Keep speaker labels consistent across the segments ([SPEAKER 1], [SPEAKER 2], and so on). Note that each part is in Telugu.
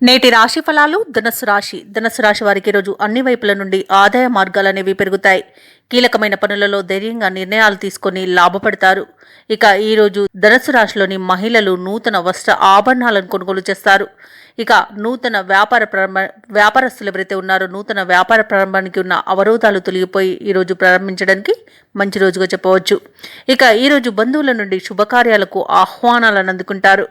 [SPEAKER 1] నేటి రాశి ఫలాలు. ధనుసు రాశి వారికి ఈరోజు అన్ని వైపుల నుండి ఆదాయ మార్గాలనేవి పెరుగుతాయి. కీలకమైన పనులలో ధైర్యంగా నిర్ణయాలు తీసుకొని లాభపడతారు. ఇక ఈరోజు ధనుసు రాశిలోని మహిళలు నూతన వస్త్ర ఆభరణాలను కొనుగోలు చేస్తారు. ఇక నూతన వ్యాపారస్తులు ఎవరైతే ఉన్నారో నూతన వ్యాపార ప్రారంభానికి ఉన్న అవరోధాలు తొలగిపోయి ఈరోజు ప్రారంభించడానికి మంచి రోజుగా చెప్పవచ్చు. ఇక ఈరోజు బంధువుల నుండి శుభకార్యాలకు ఆహ్వానాలను అందుకుంటారు.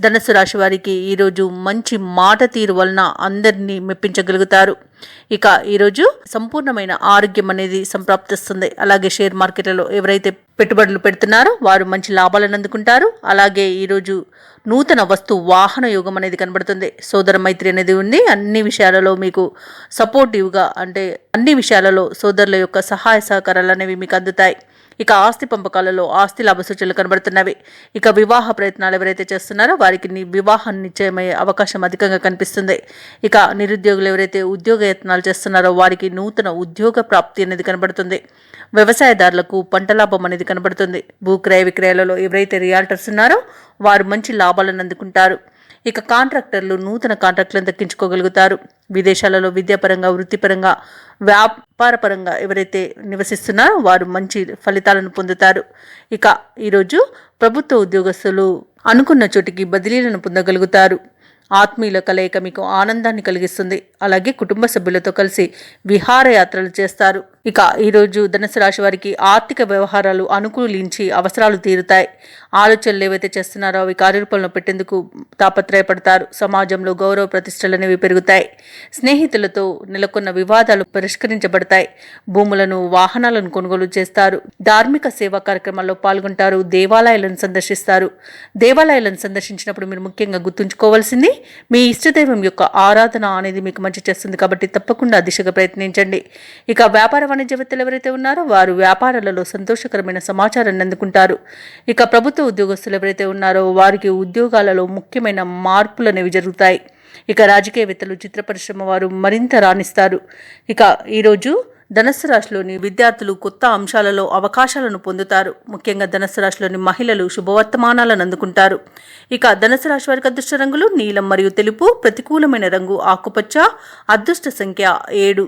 [SPEAKER 1] ధనుసు రాశి వారికి ఈరోజు మంచి మాట తీరు వలన అందరినీ మెప్పించగలుగుతారు. ఇక ఈరోజు సంపూర్ణమైన ఆరోగ్యం అనేది సంప్రాప్తిస్తుంది. అలాగే షేర్ మార్కెట్లలో ఎవరైతే పెట్టుబడులు పెడుతున్నారో వారు మంచి లాభాలను అందుకుంటారు. అలాగే ఈరోజు నూతన వస్తు వాహన యోగం అనేది కనబడుతుంది. సోదర మైత్రి అనేది ఉంది. అన్ని విషయాలలో మీకు సపోర్టివ్గా అంటే అన్ని విషయాలలో సోదరుల యొక్క సహాయ సహకారాలు అనేవి మీకు అందుతాయి. ఇక ఆస్తి పంపకాలలో ఆస్తి లాభ సూచనలు కనబడుతున్నవి. ఇక వివాహ ప్రయత్నాలు ఎవరైతే చేస్తున్నారో వారికి వివాహం నిశ్చయమయ్యే అవకాశం అధికంగా కనిపిస్తుంది. ఇక నిరుద్యోగులు ఎవరైతే ఉద్యోగ యత్నాలు చేస్తున్నారో వారికి నూతన ఉద్యోగ ప్రాప్తి అనేది కనబడుతుంది. వ్యవసాయదారులకు పంట లాభం అనేది కనబడుతుంది. భూక్రయ విక్రయాలలో ఎవరైతే రియాల్టర్స్ ఉన్నారో వారు మంచి లాభాలను అందుకుంటారు. ఇక కాంట్రాక్టర్లు నూతన కాంట్రాక్టులను దక్కించుకోగలుగుతారు. విదేశాలలో విద్యాపరంగా వృత్తిపరంగా వ్యాపారపరంగా ఎవరైతే నివసిస్తున్నారో వారు మంచి ఫలితాలను పొందుతారు. ఇక ఈరోజు ప్రభుత్వ ఉద్యోగస్తులు అనుకున్న చోటికి బదిలీలను పొందగలుగుతారు. ఆత్మీయుల కలయిక మీకు ఆనందాన్ని కలిగిస్తుంది. అలాగే కుటుంబ సభ్యులతో కలిసి విహారయాత్రలు చేస్తారు. ఇక ఈరోజు ధనుసు రాశి వారికి ఆర్థిక వ్యవహారాలు అనుకూలించి అవసరాలు తీరుతాయి. ఆలోచనలు ఏవైతే చేస్తున్నారో అవి కార్యరూపంలో పెట్టేందుకు తాపత్రయపడతారు. సమాజంలో గౌరవ ప్రతిష్టలు అనేవి పెరుగుతాయి. స్నేహితులతో నెలకొన్న వివాదాలు పరిష్కరించబడతాయి. భూములను వాహనాలను కొనుగోలు చేస్తారు. ధార్మిక సేవా కార్యక్రమాల్లో పాల్గొంటారు. దేవాలయాలను సందర్శిస్తారు. దేవాలయాలను సందర్శించినప్పుడు మీరు ముఖ్యంగా గుర్తుంచుకోవాల్సింది మీ ఇష్టదైవం యొక్క ఆరాధన అనేది మీకు మంచి చేస్తుంది. కాబట్టి తప్పకుండా దిశగా ప్రయత్నించండి. ఇక వ్యాపార వాణిజ్యవేత్తలు ఎవరైతే ఉన్నారో వారు వ్యాపారాలలో సంతోషకరమైన సమాచారాన్ని అందుకుంటారు. ఇక ప్రభుత్వ ఉద్యోగస్తులు ఎవరైతే ఉన్నారో వారికి ఉద్యోగాలలో ముఖ్యమైన మార్పులు అనేవి జరుగుతాయి. ఇక రాజకీయవేత్తలు చిత్ర పరిశ్రమ వారు మరింత రాణిస్తారు. ఇక ఈరోజు ధనుసు రాశిలోని విద్యార్థులు కొత్త అంశాలలో అవకాశాలను పొందుతారు. ముఖ్యంగా ధనుసు రాశిలోని మహిళలు శుభవర్తమానాలను అందుకుంటారు. ఇక ధనుసు రాశి వారికి అదృష్ట రంగులు నీలం మరియు తెలుపు. ప్రతికూలమైన రంగు ఆకుపచ్చ. అదృష్ట సంఖ్య 7.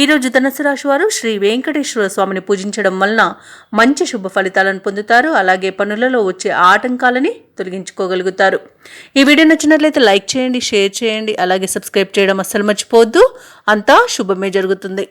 [SPEAKER 1] ఈరోజు ధనుసు రాశి వారు శ్రీ వెంకటేశ్వర స్వామిని పూజించడం వలన మంచి శుభ ఫలితాలను పొందుతారు. అలాగే పనులలో వచ్చే ఆటంకాలని తొలగించుకోగలుగుతారు. ఈ వీడియో నచ్చినట్లయితే లైక్ చేయండి, షేర్ చేయండి, అలాగే సబ్స్క్రైబ్ చేయడం అస్సలు మర్చిపోవద్దు. అంతా శుభమే జరుగుతుంది.